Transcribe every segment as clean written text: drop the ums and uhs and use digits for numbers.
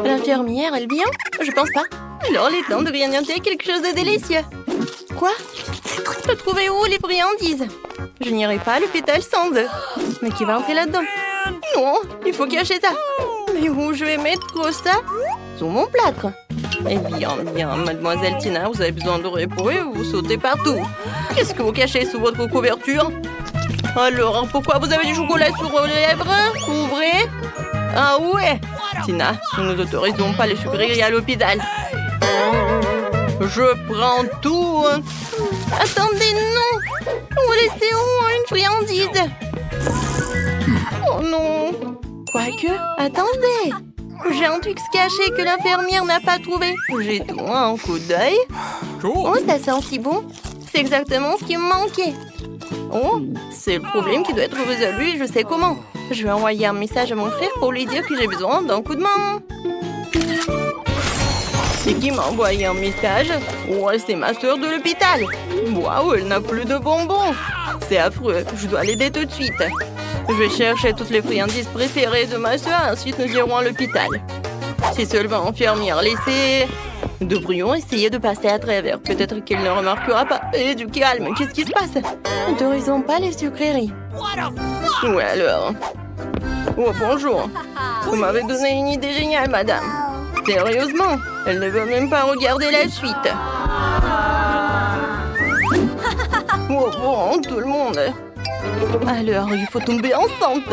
L'infirmière, elle vient? Je pense pas. Alors, les temps de grignoter quelque chose de délicieux. Quoi? Je peux trouver où les friandises? Je n'irai pas à l'hôpital sans eux. Mais qui va entrer là-dedans? Non, il faut cacher ça. Mais où je vais mettre ça? Sur mon plâtre. Eh bien, mademoiselle Tina, vous avez besoin de repos et vous sautez partout. Qu'est-ce que vous cachez sous votre couverture? Alors, pourquoi vous avez du chocolat sur vos lèvres? Ouvrez. Ah ouais. Tina, nous n'autorisons pas les sucreries à l'hôpital. Je prends tout. Attendez, non. Vous laissez où une friandise? Oh non. Quoique, attendez. J'ai un Twix caché que l'infirmière n'a pas trouvé. J'ai tout un coup d'œil. Oh, ça sent si bon. C'est exactement ce qui me manquait. Oh, c'est le problème qui doit être résolu et je sais comment. Je vais envoyer un message à mon frère pour lui dire que j'ai besoin d'un coup de main. C'est qui m'a envoyé un message? Oh, c'est ma soeur de l'hôpital. Waouh, elle n'a plus de bonbons. C'est affreux, je dois l'aider tout de suite. Je vais chercher toutes les friandises préférées de ma soeur, ensuite nous irons à l'hôpital. Si seulement l'infirmière laissait... Nous devrions essayer de passer à travers. Peut-être qu'elle ne remarquera pas. Et du calme, qu'est-ce qui se passe? Nous n'autorisons pas les sucreries. Ouais alors. Oh bonjour. Vous m'avez donné une idée géniale, madame. Sérieusement, elle ne veut même pas regarder la suite. Oh bon, tout le monde. Alors, il faut tomber enceinte.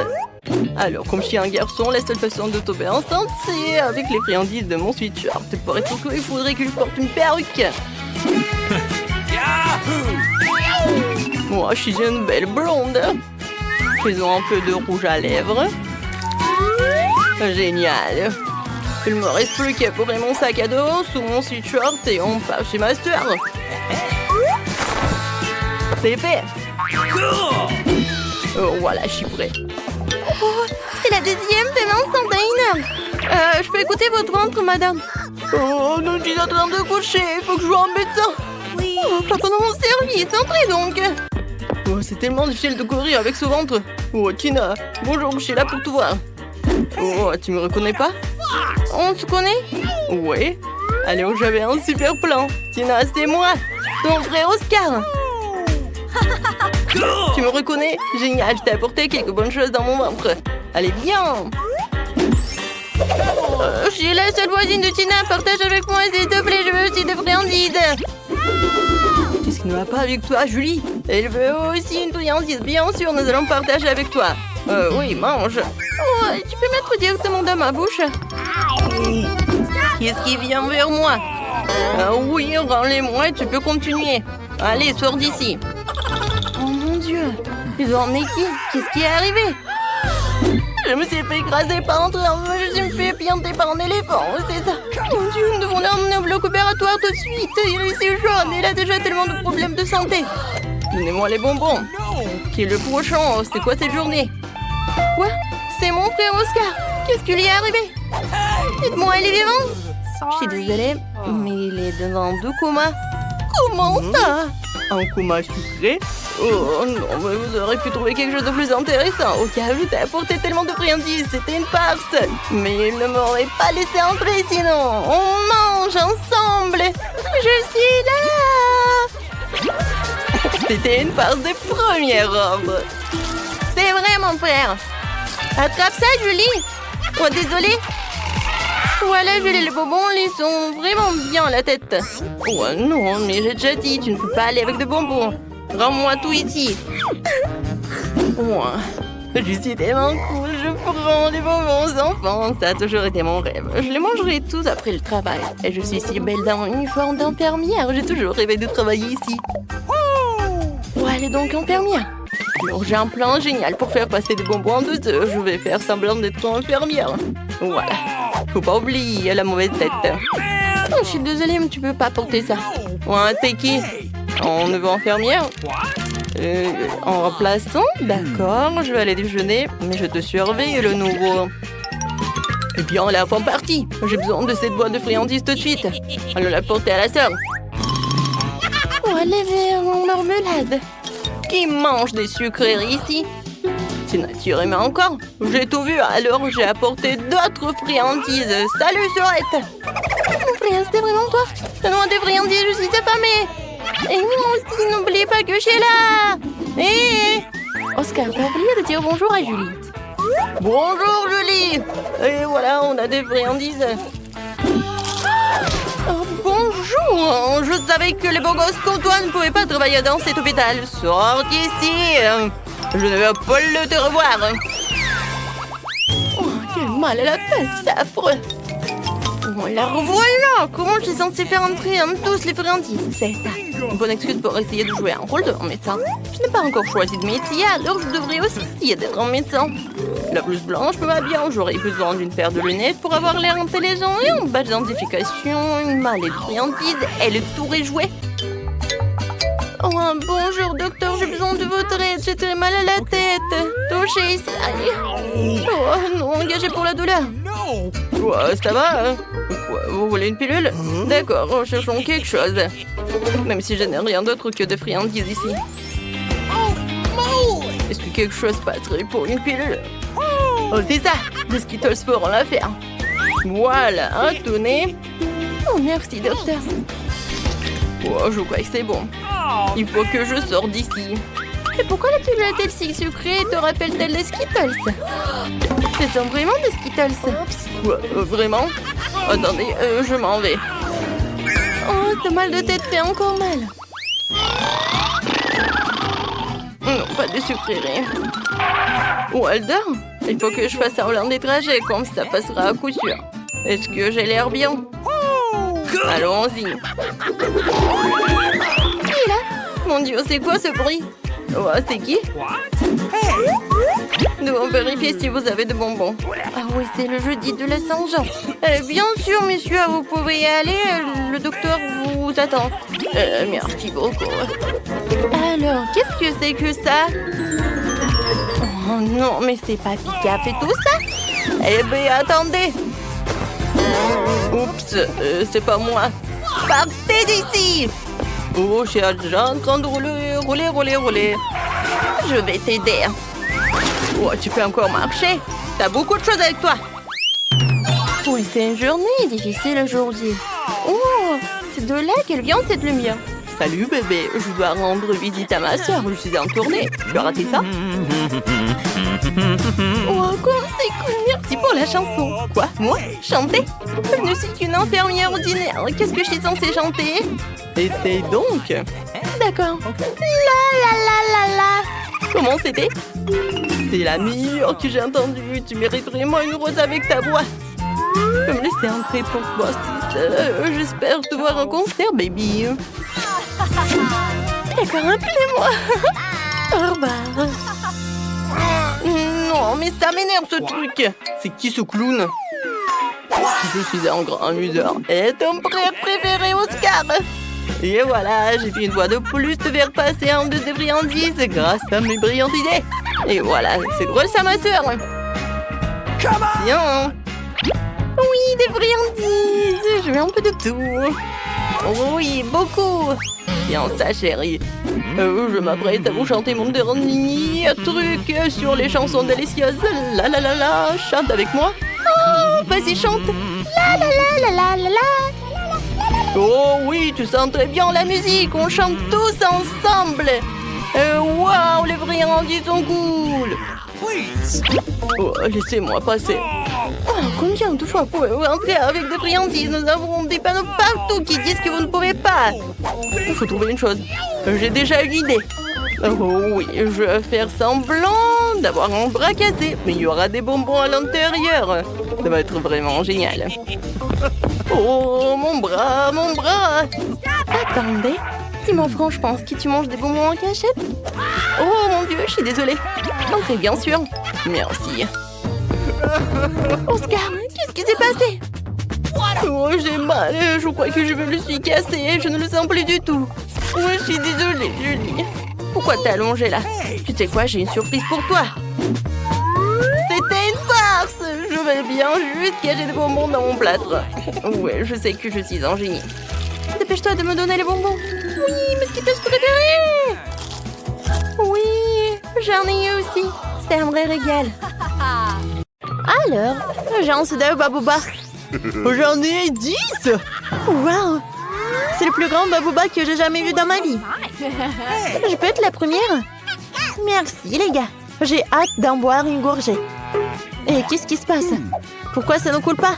Alors, comme je suis un garçon, la seule façon de tomber enceinte, c'est avec les friandises de mon sweatshirt. Pour être sûr, il faudrait que je porte une perruque. Moi, je suis une belle blonde. Faisons un peu de rouge à lèvres. Génial. Il me reste plus qu'à poser mon sac à dos sous mon sweatshirt et on part chez ma soeur. C'est fait. Oh, voilà, je suis prêt. Oh, c'est la deuxième semaine enceinte. Je peux écouter votre ventre, madame? Oh, non, je suis en train de coucher. Il faut que je voie un médecin. Oui. Oh, pas pendant mon service. Entrez donc. Oh, c'est tellement difficile de courir avec ce ventre. Oh, Tina, bonjour, je suis là pour te voir. Oh, tu me reconnais pas? On se connaît? Ouais. Alors, j'avais un super plan. Tina, c'est moi, ton frère Oscar. Tu me reconnais? Génial, je t'ai apporté quelques bonnes choses dans mon ventre. Allez, viens. Je suis la seule voisine de Tina. Partage avec moi, s'il te plaît. Je veux aussi des friandises. Qu'est-ce qui ne va pas avec toi, Julie? Elle veut aussi une friandise. Bien sûr, nous allons partager avec toi. Oui, mange. Oh, tu peux mettre directement dans ma bouche? Qu'est-ce qui vient vers moi? Oui, rends-les-moi et tu peux continuer. Allez, sors d'ici. Oh mon Dieu, ils ont emmené qui? Qu'est-ce qui est arrivé? Je me suis fait écraser par un train. Je me suis fait pianter par un éléphant, c'est ça. Mon Dieu, nous devons l'emmener au bloc opératoire tout de suite. Il est si jaune, il a déjà tellement de problèmes de santé. Donnez-moi les bonbons. Qui est le prochain? C'est quoi cette journée? Quoi? C'est mon frère Oscar. Qu'est-ce qui lui est arrivé? Dites-moi, il est vivant? Je suis désolée, mais il est dans un doux coma. Comment ça? Un coma sucré? Oh non, mais vous aurez pu trouver quelque chose de plus intéressant. Au cas où je t'ai apporté tellement de friandises, c'était une farce. Mais il ne m'aurait pas laissé entrer sinon. On mange ensemble. Je suis là. C'était une farce de première ordre. C'est vrai, mon frère. Attrape ça, Julie. Oh, désolée. Voilà, Julie, les bonbons, ils sont vraiment bien à la tête. Oh non, mais j'ai déjà dit, tu ne peux pas aller avec des bonbons. Rends-moi tout ici. Oh, je suis tellement cool, je prends des bonbons aux enfants. Ça a toujours été mon rêve. Je les mangerai tous après le travail. Et je suis si belle dans mon uniforme d'infirmière. J'ai toujours rêvé de travailler ici. Oh, elle est donc infirmière. Alors j'ai un plan génial pour faire passer des bonbons en 2 heures. Je vais faire semblant d'être infirmière. Voilà. Faut pas oublier la mauvaise tête. Oh, je suis désolée, mais tu peux pas porter ça. Ouais, t'es qui? En neveu infirmière? En remplaçant? D'accord, je vais aller déjeuner, mais je te surveille le nouveau. Eh bien, la fin partie. J'ai besoin de cette boîte de friandises tout de suite. Allons la porter à la sœur. Oh, les verres en marmelade. Qui mange des sucreries ici? C'est naturel, mais encore. J'ai tout vu, alors j'ai apporté d'autres friandises. Salut, Sorette. Mon frère, c'était vraiment toi? Donne-moi des friandises, je suis affamée. Et moi aussi, n'oubliez pas que je suis là. Et Oscar, t'as oublié de dire bonjour à Julie. Bonjour, Julie. Et voilà, on a des friandises. Oh, bonjour. Je savais que les beaux gosses comme toi ne pouvaient pas travailler dans cet hôpital. Sors d'ici. Je ne veux pas le te revoir. Oh, quel mal à la tête, c'est affreux. Oh, la revoilà. Comment je suis censée faire entrer tous les friandises? C'est ça. Une bonne excuse pour essayer de jouer un rôle de médecin. Je n'ai pas encore choisi de métier, alors je devrais aussi essayer d'être un médecin. La blouse blanche me va bien. J'aurais besoin d'une paire de lunettes pour avoir l'air intelligent et un badge d'identification, une mallette de friandises et le tour est joué. Oh, bonjour docteur, j'ai besoin de votre aide. J'ai très mal à la tête. Touchez ici. Allez. Oh non, engagé pour la douleur. Quoi, ça va hein? Quoi, vous voulez une pilule? D'accord, recherchons quelque chose. Même si je n'ai rien d'autre que de friandises ici. Est-ce que quelque chose passerait pour une pilule? Oh, c'est ça. Des Skittles feront l'affaire. Voilà, tenez. Oh, merci docteur. Oh, je crois que c'est bon. Il faut que je sorte d'ici. Et pourquoi la pilule est-elle si sucrée et te rappelle-t-elle des Skittles? Ce sont vraiment des Skittles. Quoi, vraiment? Attendez, je m'en vais. Oh, ce mal de tête fait encore mal. Non, pas de sucrerie. Walter, il faut que je fasse un long des trajets, comme ça passera à coup sûr. Est-ce que j'ai l'air bien? Allons-y. Qui est là? Mon Dieu, c'est quoi ce bruit? Oh, c'est qui? Nous allons vérifier si vous avez de bonbons. Ah oui, c'est le jeudi de la Saint-Jean. Bien sûr, messieurs, vous pouvez y aller. Le docteur vous attend. Merci beaucoup. Alors, qu'est-ce que c'est que ça? Oh non, mais c'est Papy qui a fait tout ça? Eh bien, attendez. Oups, c'est pas moi. Partez d'ici! Oh, je suis déjà en train de rouler. Je vais t'aider. Oh, tu peux encore marcher. T'as beaucoup de choses avec toi. Oui, c'est une journée difficile aujourd'hui. Oh, c'est de là qu'elle vient cette lumière. Salut bébé, je dois rendre visite à ma soeur. Je suis en tournée. Tu as raté ça? Oh, comme c'est cool. Merci pour la chanson. Quoi? Moi? Chanter? Je ne suis qu'une infirmière ordinaire. Qu'est-ce que je suis censée chanter? Essaye donc. D'accord. La. Comment c'était? C'est la meilleure que j'ai entendue. Tu mérites vraiment une rose avec ta voix. Je peux me laisser entrer pour toi. J'espère te voir en concert, baby. D'accord, appelez-moi. Au revoir. Non, mais ça m'énerve ce truc. C'est qui ce clown? Je suis un grand amuseur. Et ton frère préféré, Oscar. Et voilà, j'ai fait une fois de plus te faire passer en de tes friandises grâce à mes brillantes idées. Et voilà, c'est drôle ça, ma soeur. Tiens. Oui, des friandises. Je veux un peu de tout. Oui, beaucoup. Tiens, ça, chérie. Je m'apprête à vous chanter mon dernier truc sur les chansons délicieuses. La, chante avec moi. Oh, vas-y, chante. La. Oh oui, tu sens très bien la musique. On chante tous ensemble. Waouh, les friandises sont cool. Oh, laissez-moi passer. Oh, combien de fois pouvez-vous entrer avec des friandises? Nous avons des panneaux partout qui disent que vous ne pouvez pas. Il faut trouver une chose. J'ai déjà une idée. Oh oui, je vais faire semblant d'avoir un bras cassé. Mais il y aura des bonbons à l'intérieur. Ça va être vraiment génial. Oh, mon bras. Attendez. Dis-moi franchement, est-ce que tu manges des bonbons en cachette? Oh mon Dieu, je suis désolée. Entrez, bien sûr. Merci. Oscar, qu'est-ce qui s'est passé? Oh, j'ai mal. Je crois que je me le suis cassé. Je ne le sens plus du tout. Oh, je suis désolée, Julie. Pourquoi t'es allongée là? Tu sais quoi, j'ai une surprise pour toi. C'était une farce. Je vais bien juste cacher des bonbons dans mon plâtre. Ouais, je sais que je suis un génie. Dépêche-toi de me donner les bonbons. Oui, mes Skittles préférés. Oui, j'en ai eu aussi. c'est un vrai régal. Alors, j'ai un soda au Babooba. J'en ai 10. Wow! C'est le plus grand Babooba que j'ai jamais vu dans ma vie. Je peux être la première? Merci, les gars. J'ai hâte d'en boire une gorgée. Et qu'est-ce qui se passe? Pourquoi ça ne coule pas?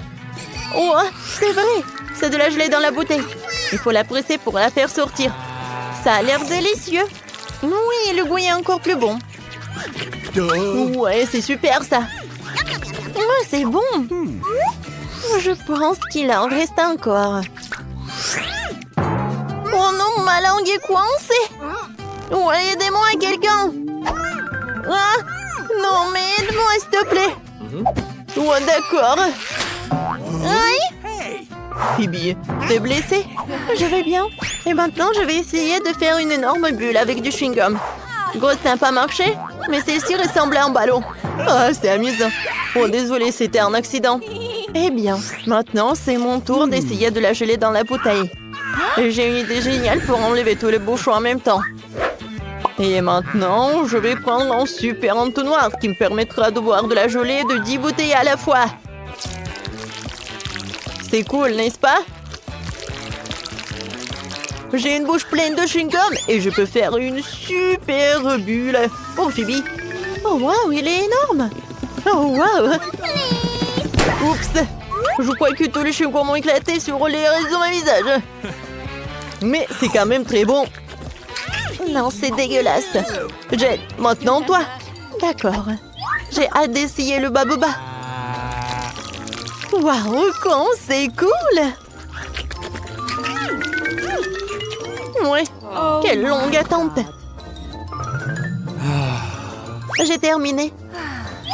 Oh, c'est vrai! C'est de la gelée dans la bouteille. Il faut la presser pour la faire sortir. Ça a l'air délicieux. Oui, le goût est encore plus bon. Ouais, c'est super ça. Ouais, c'est bon. Je pense qu'il en reste encore. Oh non, ma langue est coincée. Ouais, aidez-moi, quelqu'un. Ah, non, mais aide-moi, s'il te plaît. Ouais, d'accord. Aïe. Phoebe, t'es blessée? Je vais bien. Et maintenant, je vais essayer de faire une énorme bulle avec du chewing-gum. Gros, ça n'a pas marché, mais celle-ci ressemblait à un ballon. Ah, c'est amusant. Oh, désolé, c'était un accident. Eh bien, maintenant, c'est mon tour d'essayer de la geler dans la bouteille. J'ai une idée géniale pour enlever tous les bouchons en même temps. Et maintenant, je vais prendre un super entonnoir qui me permettra de boire de la gelée de 10 bouteilles à la fois. C'est cool, n'est-ce pas? J'ai une bouche pleine de chewing-gum et je peux faire une super bulle. Oh, Phoebe. Oh, waouh, il est énorme. Oh, waouh. Oups. Je crois que tous les chewing-gums ont éclaté sur les restes de mon visage. Mais c'est quand même très bon. Non, c'est dégueulasse. Jen, maintenant toi. D'accord. J'ai hâte d'essayer le Babooba. Waouh, con, c'est cool. Ouais, quelle longue attente. J'ai terminé.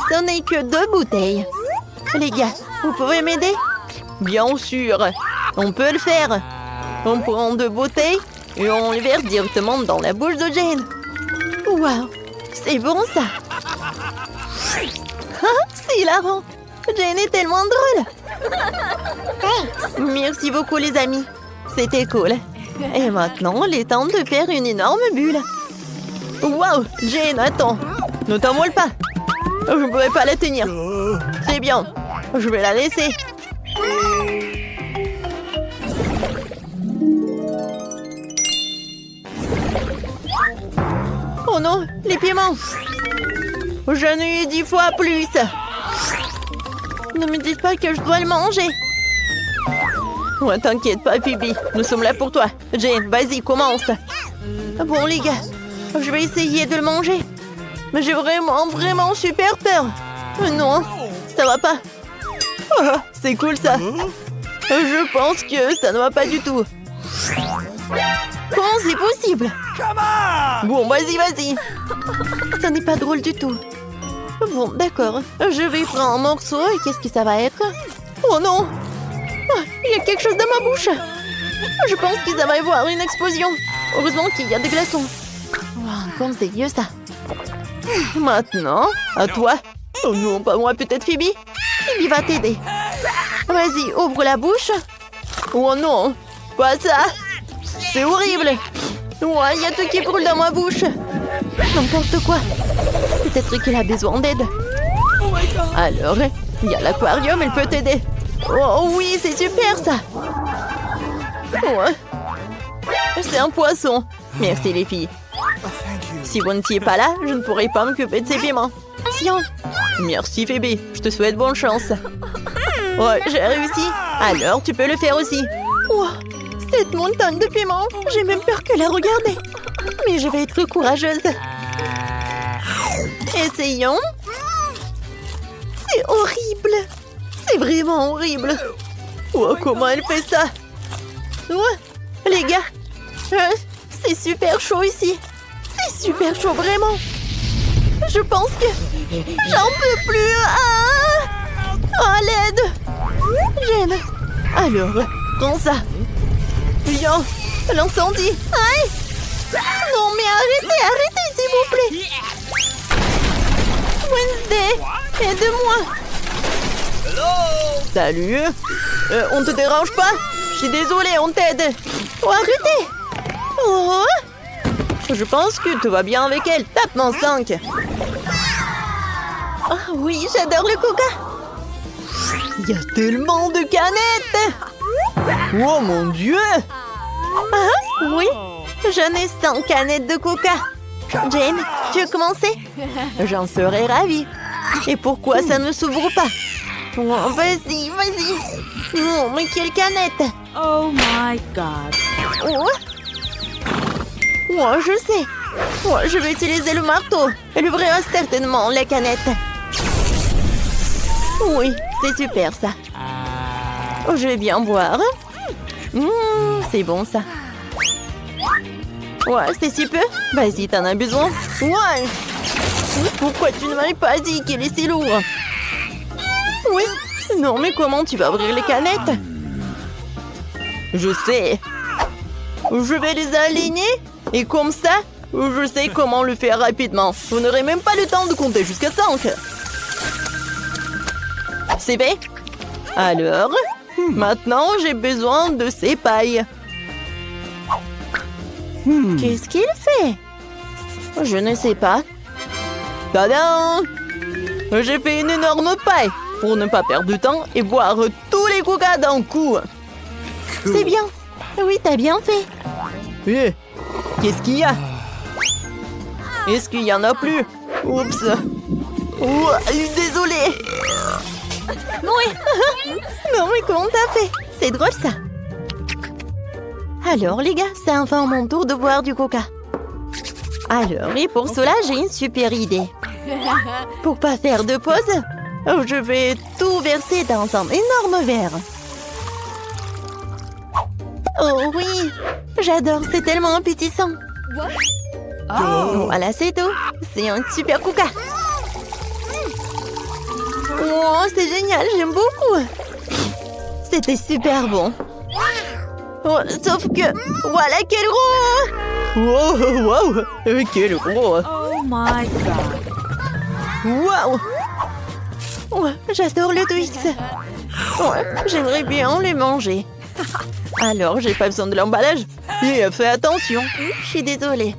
Ce n'est que 2 bouteilles. Les gars, vous pouvez m'aider? Bien sûr, on peut le faire. On prend 2 bouteilles et on les verse directement dans la bouche de Jane. Waouh, c'est bon ça. Ah, c'est hilarant. Jane est tellement drôle. Merci beaucoup les amis. C'était cool. Et maintenant, il est temps de faire une énorme bulle. Waouh, Jane, attends. Ne t'envole pas. Je ne pourrais pas la tenir. C'est bien. Je vais la laisser. Oh non, les piments. J'en ai eu 10 fois plus. Ne me dites pas que je dois le manger. Ouais, t'inquiète pas, Phoebe. Nous sommes là pour toi. Jane, vas-y, commence. Bon, les gars, je vais essayer de le manger. Mais j'ai vraiment super peur. Non, ça va pas. Oh, c'est cool, ça. Je pense que ça ne va pas du tout. Comment c'est possible? Bon, vas-y. Ça n'est pas drôle du tout. Bon, d'accord. Je vais prendre un morceau et qu'est-ce que ça va être? Oh non! Il y a quelque chose dans ma bouche. Je pense que ça va y avoir une explosion. Heureusement qu'il y a des glaçons. Wow, comme c'est vieux ça. Maintenant, à toi. Oh non, pas moi, peut-être Phoebe. Phoebe va t'aider. Vas-y, ouvre la bouche. Oh non, pas ça. C'est horrible. Ouais, il y a tout qui brûle dans ma bouche. N'importe quoi. Peut-être qu'il a besoin d'aide. Alors, il y a l'aquarium, elle peut t'aider. Oh oui, c'est super ça. Ouais. C'est un poisson. Merci les filles. Si vous n'étiez pas là, je ne pourrais pas m'occuper de ces piments. Tiens. Merci Phoebe, je te souhaite bonne chance. Ouais, j'ai réussi. Alors, tu peux le faire aussi. Wow, cette montagne de piments, j'ai même peur que la regarder. Mais je vais être courageuse. Essayons. C'est horrible. C'est vraiment horrible. Oh, comment elle fait ça? Ouais, les gars, c'est super chaud ici. C'est super chaud, vraiment. Je pense que j'en peux plus. Ah! Oh, l'aide. Jane. Alors, prends ça. Viens, l'incendie. Aïe! Non, mais arrêtez, s'il vous plaît. Wednesday, aide-moi. Salut. On te dérange pas? Je suis désolée, on t'aide. Oh, arrêtez. Oh. Je pense que tout va bien avec elle. Tape mon 5. Oh, oui, j'adore le coca. Il y a tellement de canettes. Oh mon Dieu. Ah, oui, j'en ai 100 canettes de coca. Jane, tu veux commencer? J'en serais ravie. Et pourquoi ça ne s'ouvre pas? Oh, vas-y, vas-y. Oh, mais quelle canette! Oh my God. Oh. Oh, je sais. Oh, je vais utiliser le marteau. Elle ouvrira certainement la canette. Oui, c'est super ça. Oh, je vais bien boire. C'est bon ça. Ouais, c'est si peu. Vas-y, t'en as besoin. Ouais. Pourquoi tu ne m'avais pas dit qu'il est si lourd? Oui. Non, mais comment tu vas ouvrir les canettes? Je sais. Je vais les aligner. Et comme ça, je sais comment le faire rapidement. Vous n'aurez même pas le temps de compter jusqu'à 5. C'est fait? Alors, maintenant, j'ai besoin de ces pailles. Qu'est-ce qu'il fait? Je ne sais pas. Tadam! J'ai fait une énorme paille pour ne pas perdre de temps et boire tous les coca d'un coup. C'est bien. Oui, t'as bien fait. Eh, qu'est-ce qu'il y a? Est-ce qu'il y en a plus? Oups. Désolée. Oui. Non, mais comment t'as fait? C'est drôle, ça. Alors, les gars, c'est enfin mon tour de boire du coca. Alors, et pour cela, j'ai une super idée. Pour pas faire de pause, je vais tout verser dans un énorme verre. Oh oui, j'adore, c'est tellement appétissant. Voilà, c'est tout. C'est un super coca. Oh, c'est génial, j'aime beaucoup. C'était super bon. Oh, sauf que, voilà quel gros! Wow, wow, quel gros! Oh my God. Wow! Oh, j'adore le Twix. Oh, j'aimerais bien les manger. Alors, j'ai pas besoin de l'emballage. Et fais attention. Je suis désolée.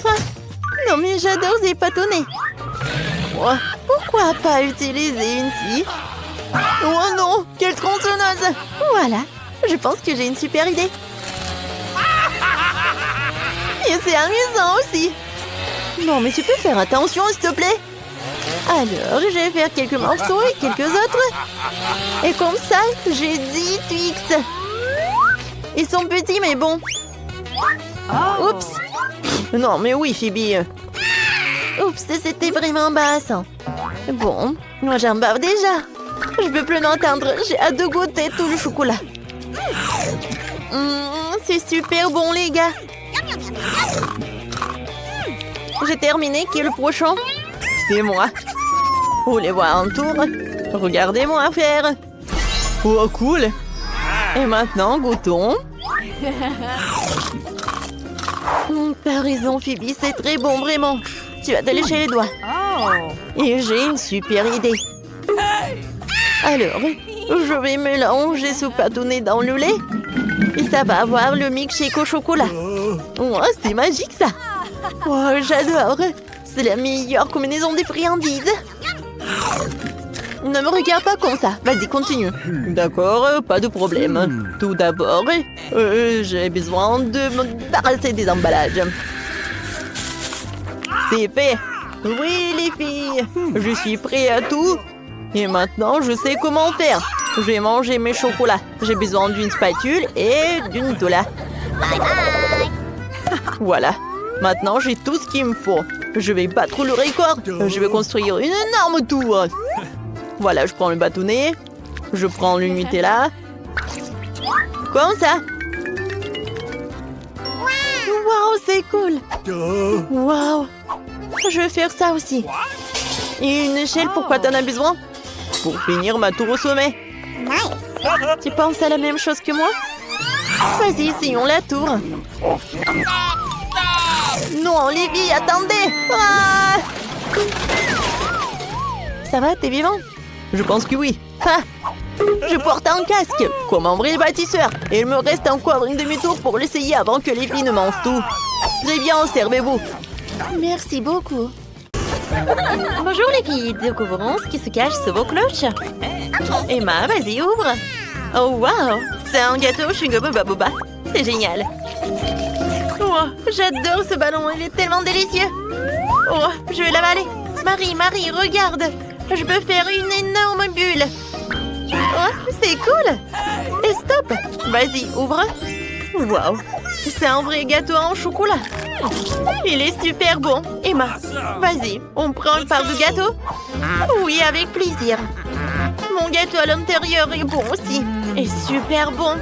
Ah, non mais j'adore ces bâtonnets. Oh, pourquoi pas utiliser une scie? Oh non, quelle tronçonneuse! Voilà. Je pense que j'ai une super idée. Et c'est amusant aussi. Non, mais tu peux faire attention, s'il te plaît. Alors, je vais faire quelques morceaux et quelques autres. Et comme ça, j'ai 10 Twix. Ils sont petits, mais bon. Oups. Non, mais oui, Phoebe. Oups, c'était vraiment basse. Bon, moi j'en bave déjà. Je peux plus l'entendre. J'ai hâte de goûter tout le chocolat. C'est super bon, les gars. J'ai terminé. Qui est le prochain? C'est moi. Vous voulez voir un tour? Regardez-moi faire. Oh, cool. Et maintenant, goûtons. T'as raison, Phoebe. C'est très bon, vraiment. Tu vas te lécher les doigts. Et j'ai une super idée. Alors, je vais mélanger ce bâtonnet dans le lait. Et ça va avoir le milkshake au chocolat. Oh, c'est magique, ça. Oh, j'adore. C'est la meilleure combinaison des friandises. Ne me regarde pas comme ça. Vas-y, continue. D'accord, pas de problème. Tout d'abord, j'ai besoin de me débarrasser des emballages. C'est fait. Oui, les filles. Je suis prêt à tout. Et maintenant, je sais comment faire. Je vais manger mes chocolats. J'ai besoin d'une spatule et d'une doula. Voilà. Maintenant, j'ai tout ce qu'il me faut. Je vais battre le record. Je vais construire une énorme tour. Voilà, je prends le bâtonnet. Je prends le Nutella. Comme ça. Waouh, c'est cool. Waouh. Je vais faire ça aussi. Et une échelle, pourquoi t'en as besoin? Pour finir ma tour au sommet. Tu penses à la même chose que moi? Vas-y, essayons la tour. Non, Livy, attendez! Ah! Ça va, t'es vivant? Je pense que oui. Ah! Je porte un casque, comme un vrai bâtisseur. Et il me reste encore une demi-tour pour l'essayer avant que Livy ne mange tout. Très bien, servez-vous. Merci beaucoup. Bonjour les filles, découvrons ce qui se cache sous vos cloches. Emma, vas-y, ouvre. Oh wow, c'est un gâteau au chewing-gum Hubba Bubba. C'est génial. Oh, j'adore ce ballon, il est tellement délicieux. Oh, je vais l'avaler. Marie, regarde. Je peux faire une énorme bulle. Oh, c'est cool. Et stop. Vas-y, ouvre. Wow, c'est un vrai gâteau en chocolat. Il est super bon. Emma, vas-y, on prend une part du gâteau? Oui, avec plaisir. Mon gâteau à l'intérieur est bon aussi. Et super bon.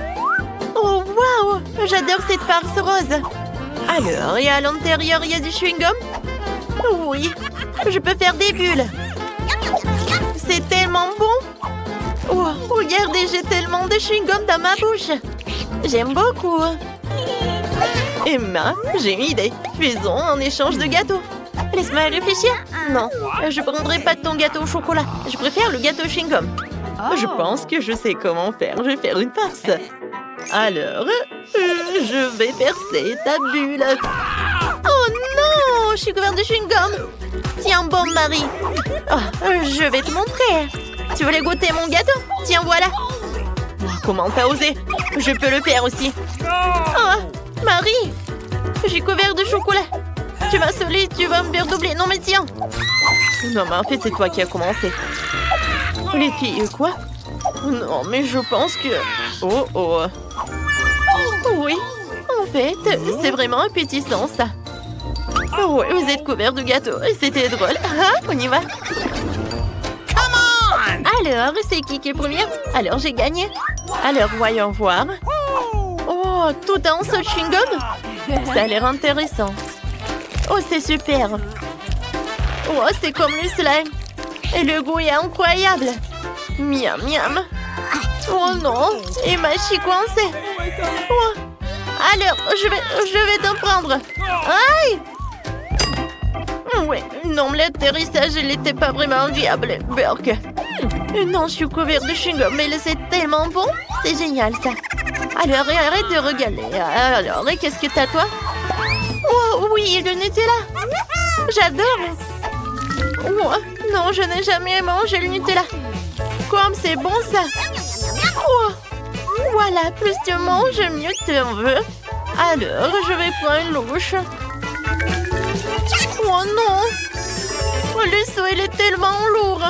Oh, wow, j'adore cette farce rose. Alors, et à l'intérieur, il y a du chewing-gum? Oui, je peux faire des bulles. C'est tellement bon. Oh, regardez, j'ai tellement de chewing-gum dans ma bouche. J'aime beaucoup. Emma, j'ai une idée. Faisons un échange de gâteaux. Laisse-moi réfléchir. Non, je prendrai pas de ton gâteau au chocolat. Je préfère le gâteau chewing-gum. Je pense que je sais comment faire. Je vais faire une farce. Alors, je vais percer ta bulle. Oh non, je suis couverte de chewing-gum. Tiens, bon Marie. Oh, je vais te montrer. Tu voulais goûter mon gâteau? Tiens, voilà. Oh, comment t'as osé? Je peux le faire aussi. Oh, Marie, je suis couverte de chocolat. Tu vas saouler, tu vas me faire doubler. Non, mais tiens. Non, mais en fait, c'est toi qui as commencé. Les filles, quoi? Non, mais je pense que... Oh, oh. Oui, en fait, c'est vraiment appétissant, ça. Oh, ouais, vous êtes couverts de gâteau. C'était drôle. Ah, on y va. Alors, c'est qui est première? Alors, j'ai gagné. Alors, voyons voir. Oh, tout en saut de chewing-gum? Ça a l'air intéressant. Oh, c'est super. Oh, c'est comme le slime. Et le goût est incroyable. Miam, miam. Oh non, Emma, je suis coincée. Oh. Alors, je vais t'en prendre. Aïe! Ouais, non, mais l'atterrissage, il n'était pas vraiment viable, Burke. Non, je suis couverte de chewing-gum, mais c'est tellement bon. C'est génial, ça. Alors, arrête de regarder. Alors, et qu'est-ce que t'as, toi? Oh, oui, le Nutella. J'adore. Oh, non, je n'ai jamais mangé le Nutella. Comme c'est bon, ça. Oh, voilà, plus tu manges, mieux tu en veux. Alors, je vais prendre une louche. Oh non! Le seau, il est tellement lourd.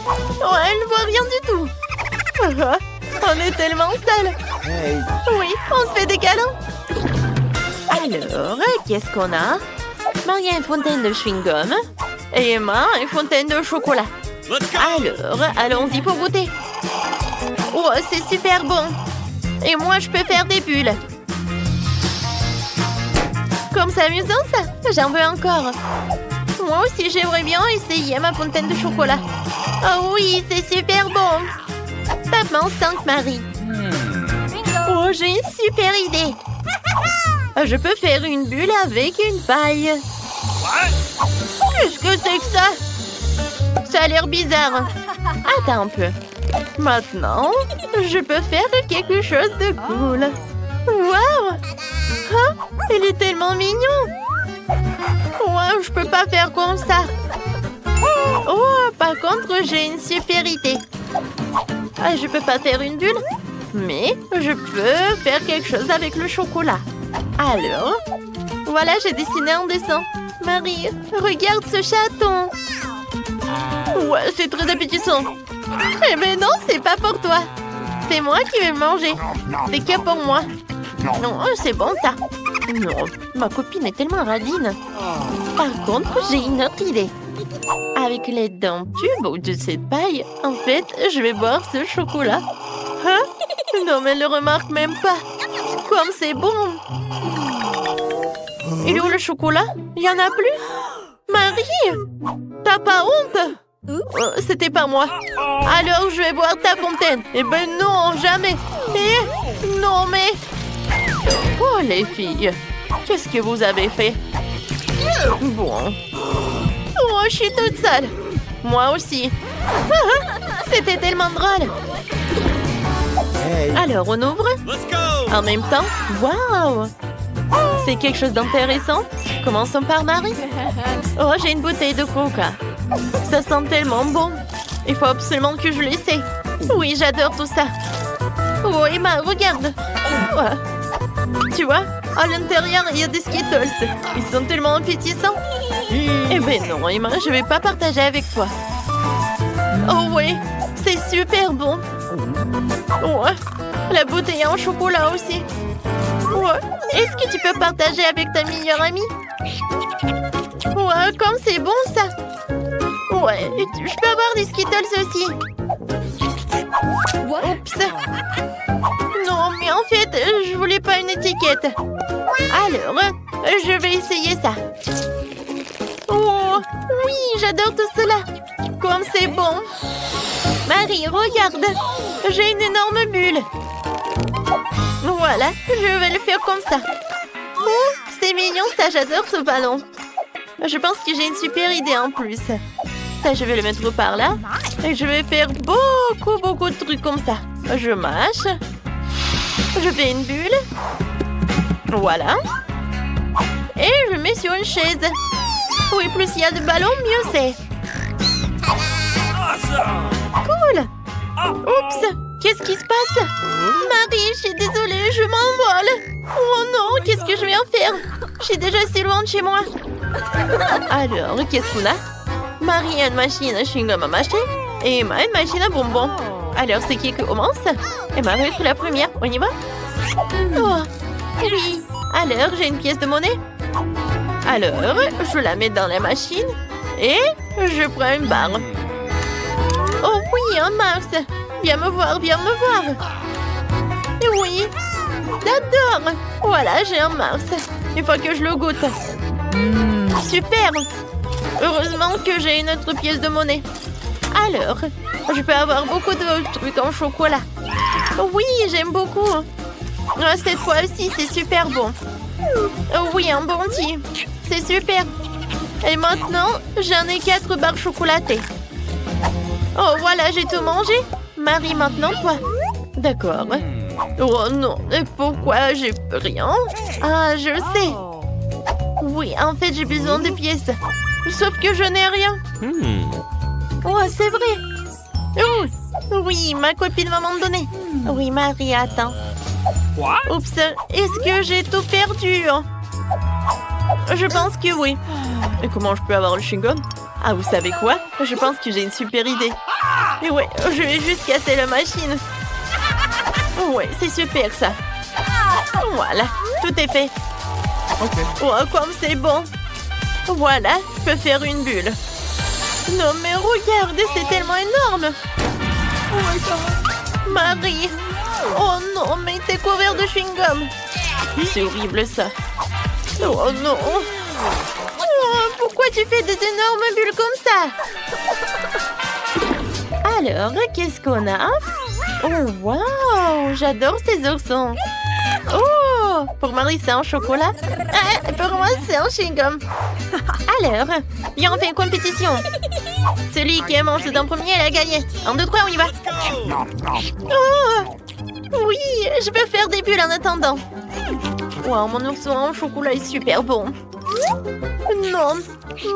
Oh, elle ne voit rien du tout. On est tellement sale. Oui, on se fait des câlins. Alors, qu'est-ce qu'on a? Marie a une fontaine de chewing-gum. Et Emma a une fontaine de chocolat. Alors, allons-y pour goûter. Oh, c'est super bon. Et moi, je peux faire des bulles. Comme c'est amusant, ça. J'en veux encore. Moi aussi, j'aimerais bien essayer ma fontaine de chocolat. Oh oui, c'est super bon. Tape-moi en 5, Marie. Oh, j'ai une super idée. Je peux faire une bulle avec une paille. Qu'est-ce que c'est que ça? Ça a l'air bizarre. Attends un peu. Maintenant, je peux faire quelque chose de cool. Waouh! Hein? Il est tellement mignon. Wow, je peux pas faire comme ça. Oh, par contre, j'ai une super idée. Ah, je peux pas faire une bulle, mais je peux faire quelque chose avec le chocolat. Alors, voilà, j'ai dessiné un dessin. Marie, regarde ce chaton. Ouais, c'est très appétissant. Eh ben non, c'est pas pour toi. C'est moi qui vais le manger. C'est que pour moi. Non, c'est bon ça. Non, ma copine est tellement radine. Par contre, j'ai une autre idée. Avec l'aide d'un tube ou de cette paille, en fait, je vais boire ce chocolat. Hein? Non, mais elle ne le remarque même pas. Comme c'est bon. Il est où le chocolat? Il y en a plus? Marie, t'as pas honte? C'était pas moi. Alors je vais boire ta fontaine. Eh ben non, jamais. Non mais... Oh les filles, qu'est-ce que vous avez fait? Bon. Oh, je suis toute seule. Moi aussi. C'était tellement drôle. Alors on ouvre. En même temps, waouh! C'est quelque chose d'intéressant. Commençons par Marie. Oh, j'ai une bouteille de coca. Ça sent tellement bon. Il faut absolument que je l'essaie. Oui, j'adore tout ça. Oh, Emma, regarde. Ouais. Tu vois, à l'intérieur, il y a des Skittles. Ils sont tellement appétissants. Eh ben non, Emma, je vais pas partager avec toi. Oh oui, c'est super bon. Ouais, la bouteille en chocolat aussi. Ouais, est-ce que tu peux partager avec ta meilleure amie? Ouais, comme c'est bon ça. Ouais, je peux avoir des Skittles aussi. Oups. Non, mais en fait, je voulais pas une étiquette. Alors, je vais essayer ça. Oh, oui, j'adore tout cela. Comme c'est bon. Marie, regarde. J'ai une énorme bulle. Voilà, je vais le faire comme ça. Oh, c'est mignon ça, j'adore ce ballon. Je pense que j'ai une super idée en plus. Ça, je vais le mettre par là. Et je vais faire beaucoup de trucs comme ça. Je mâche. Je fais une bulle. Voilà. Et je mets sur une chaise. Oui, plus il y a de ballons, mieux c'est. Cool. Oups, qu'est-ce qui se passe? Marie, je suis désolée, je m'envole. Oh non, qu'est-ce que je vais en faire? Je suis déjà si loin de chez moi. Alors, qu'est-ce qu'on a? Marie a une machine à chewing-gum à mâcher et Emma a une machine à bonbons. Alors, c'est qui commence? Emma va être la première. On y va? Oh, oui. Alors, j'ai une pièce de monnaie. Alors, je la mets dans la machine et je prends une barre. Oh oui, un Mars. Viens me voir, viens me voir. Oui, j'adore. Voilà, j'ai un Mars. Il faut que je le goûte. Super. Heureusement que j'ai une autre pièce de monnaie. Alors, je peux avoir beaucoup de trucs en chocolat. Oui, j'aime beaucoup. Cette fois-ci, c'est super bon. Oui, un bounty. C'est super. Et maintenant, j'en ai 4 barres chocolatées. Oh, voilà, j'ai tout mangé. Marie, maintenant, toi. D'accord. Oh non, et pourquoi j'ai rien? Ah, je sais. Oui, en fait, j'ai besoin de pièces. Sauf que je n'ai rien. Oh, c'est vrai. Oh, oui, ma copine va m'en donner. Oui, Marie, attends. Oups, est-ce que j'ai tout perdu? Je pense que oui. Et comment je peux avoir le chewing-gum? Ah, vous savez quoi? Je pense que j'ai une super idée. Et ouais, je vais juste casser la machine. Ouais, c'est super ça. Voilà, tout est fait. Oh, comme c'est bon. Voilà, je peux faire une bulle. Non, mais regarde, c'est tellement énorme. Marie. Oh non, mais t'es couvert de chewing-gum. C'est horrible ça. Oh non. Oh, pourquoi tu fais des énormes bulles comme ça? Alors, qu'est-ce qu'on a? Oh, waouh, j'adore ces oursons. Oh, pour Marie, c'est en chocolat. Ah, pour moi, c'est en chewing-gum. Alors, viens, on fait une compétition. Celui qui mange tout en premier, il a gagné. 1, 2, 3, on y va. Oh, oui, je peux faire des bulles en attendant. Wow, mon ourson en chocolat est super bon. Non,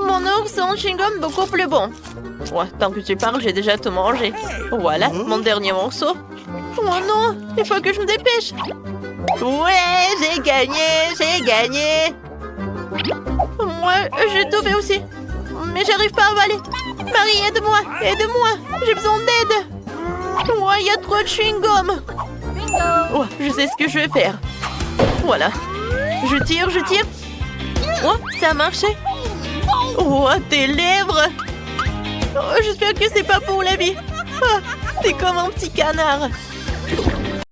mon ourson en chewing-gum beaucoup plus bon. Ouais, tant que tu parles, j'ai déjà tout mangé. Voilà, mon dernier morceau. Oh non, il faut que je me dépêche. Ouais, j'ai gagné. Moi, j'ai tout fait aussi. Mais j'arrive pas à avaler. Marie, aide-moi, j'ai besoin d'aide. Ouais, il y a trop de chewing-gum. Oh, je sais ce que je vais faire. Voilà. Je tire. Oh, ça a marché. Oh, tes lèvres. Oh, j'espère que c'est pas pour la vie. Oh, t'es comme un petit canard.